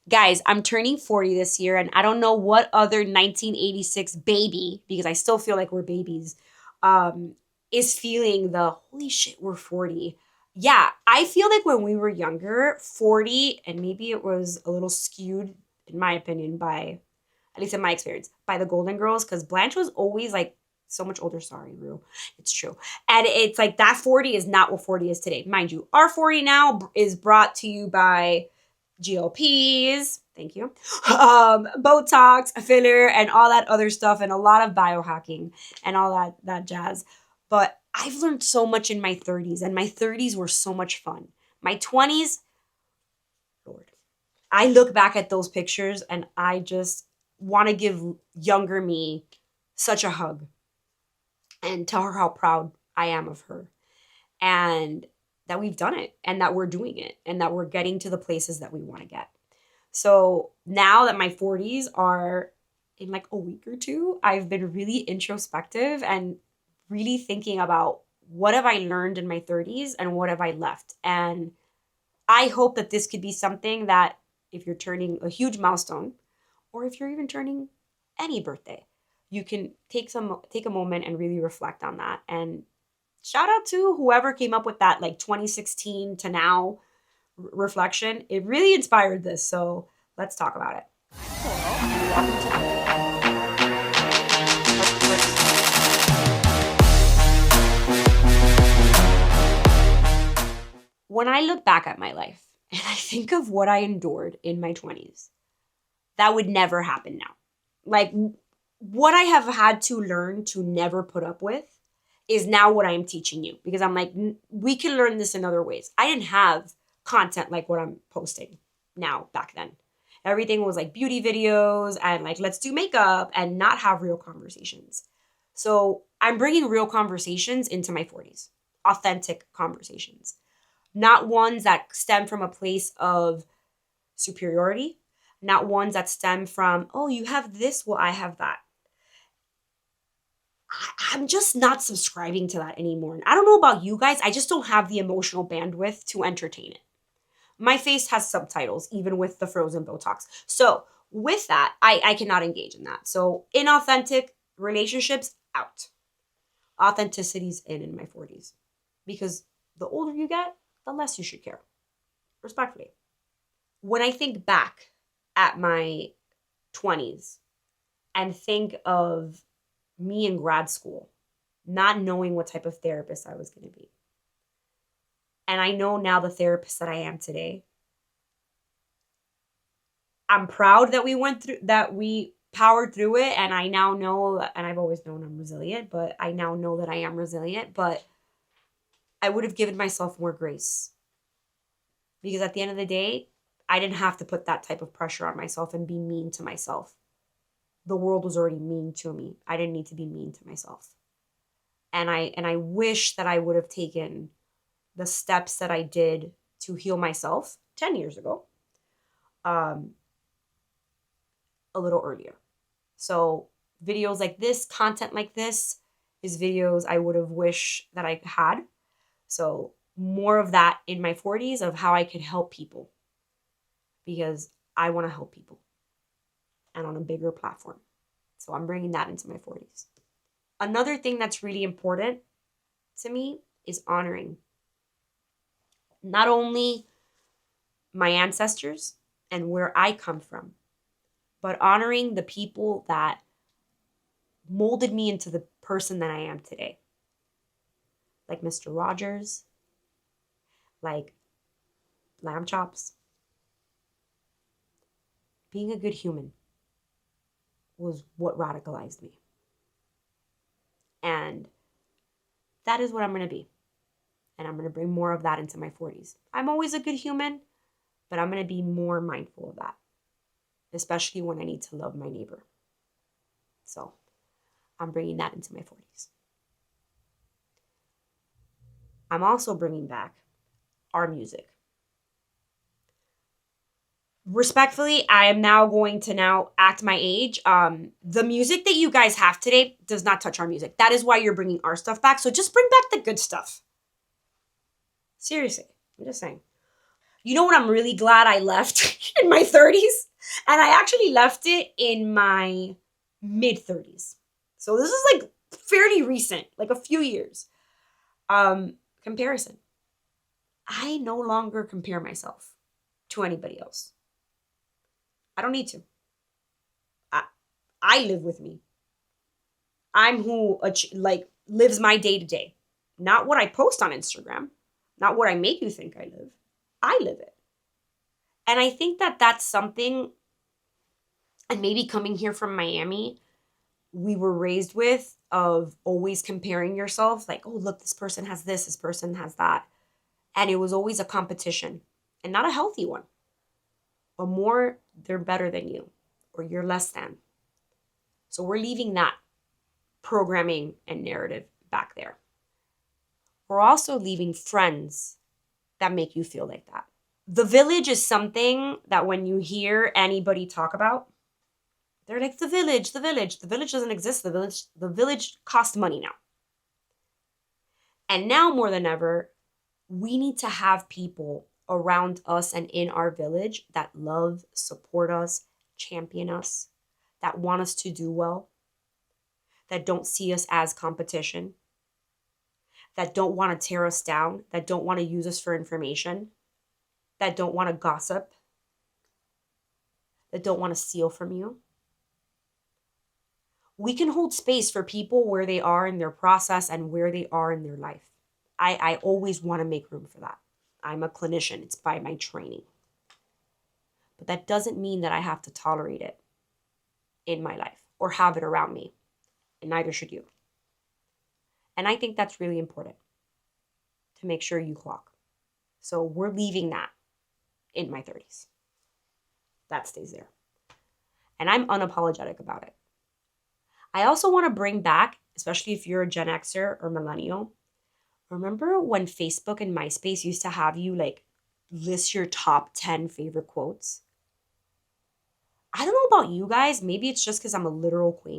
Guys, I'm turning 40 this year, and I don't know what other 1986 baby, because I still feel like we're babies, um, is feeling the holy shit, we're 40. Yeah, I feel like when we were younger, 40, and maybe it was a little skewed, in my opinion, by, at least in my experience, by the Golden Girls, because Blanche was always like so much older. Sorry, Rue. It's true. And it's like that 40 is not what 40 is today. Mind you, our 40 now is brought to you by GLPs, thank you, Botox, filler, and all that other stuff, and a lot of biohacking and all that jazz. But I've learned so much in my 30s, and my 30s were so much fun. My 20s, Lord, I look back at those pictures and I just want to give younger me such a hug and tell her how proud I am of her and that we've done it and that we're doing it and that we're getting to the places that we want to get. So now that my 40s are in like a week or two, I've been really introspective and really thinking about what have I learned in my 30s and what have I left. And I hope that this could be something that if you're turning a huge milestone or if you're even turning any birthday, you can take a moment and really reflect on that. And shout out to whoever came up with that like 2016 to now reflection. It really inspired this. So let's talk about it. When I look back at my life and I think of what I endured in my 20s, that would never happen now. Like what I have had to learn to never put up with is now what I am teaching you because I'm like, we can learn this in other ways. I didn't have content like what I'm posting now back then. Everything was like beauty videos and like, let's do makeup and not have real conversations. So I'm bringing real conversations into my 40s, authentic conversations, not ones that stem from a place of superiority, not ones that stem from, oh, you have this, well, I have that. I'm just not subscribing to that anymore. And I don't know about you guys. I just don't have the emotional bandwidth to entertain it. My face has subtitles, even with the frozen Botox. So with that, I cannot engage in that. So inauthentic relationships, out. Authenticity's in my 40s. Because the older you get, the less you should care. Respectfully. When I think back at my 20s and think of me in grad school, not knowing what type of therapist I was going to be. And I know now the therapist that I am today. I'm proud that we powered through it. And I now know, and I've always known I'm resilient, but I now know that I am resilient. But I would have given myself more grace. Because at the end of the day, I didn't have to put that type of pressure on myself and be mean to myself. The world was already mean to me. I didn't need to be mean to myself. And I wish that I would have taken the steps that I did to heal myself 10 years ago a little earlier. So videos like this, content like this is videos I would have wished that I had. So more of that in my 40s of how I could help people because I want to help people and on a bigger platform. So I'm bringing that into my 40s. Another thing that's really important to me is honoring not only my ancestors and where I come from, but honoring the people that molded me into the person that I am today. Like Mr. Rogers, like lamb chops. Being a good human was what radicalized me. And that is what I'm going to be. And I'm going to bring more of that into my 40s. I'm always a good human, but I'm going to be more mindful of that, especially when I need to love my neighbor. So I'm bringing that into my 40s. I'm also bringing back our music. Respectfully, I am now going to now act my age. The music that you guys have today does not touch our music. That is why you're bringing our stuff back. So just bring back the good stuff. Seriously, I'm just saying. You know what I'm really glad I left in my 30s? And I actually left it in my mid 30s. So this is like fairly recent, like a few years. Comparison. I no longer compare myself to anybody else. I don't need to. I, I live with me. I'm who like lives my day to day. Not what I post on Instagram, not what I make you think I live. I live it. And I think that that's something, and maybe coming here from Miami, we were raised with of always comparing yourself like, oh, look, this person has this person has that. And it was always a competition and not a healthy one. A more, they're better than you or you're less than. So we're leaving that programming and narrative back there. We're also leaving friends that make you feel like that. The village is something that when you hear anybody talk about, they're like, the village, the village. The village doesn't exist. The village costs money now. And now more than ever, we need to have people around us and in our village that love, support us, champion us, that want us to do well, that don't see us as competition, that don't want to tear us down, that don't want to use us for information, that don't want to gossip, that don't want to steal from you. We can hold space for people where they are in their process and where they are in their life. I always want to make room for that. I'm a clinician. It's by my training. But that doesn't mean that I have to tolerate it in my life or have it around me. And neither should you. And I think that's really important to make sure you clock. So we're leaving that in my 30s. That stays there. And I'm unapologetic about it. I also want to bring back, especially if you're a Gen Xer or millennial, remember when Facebook and MySpace used to have you like list your top 10 favorite quotes? I don't know about you guys. Maybe it's just because I'm a literal queen.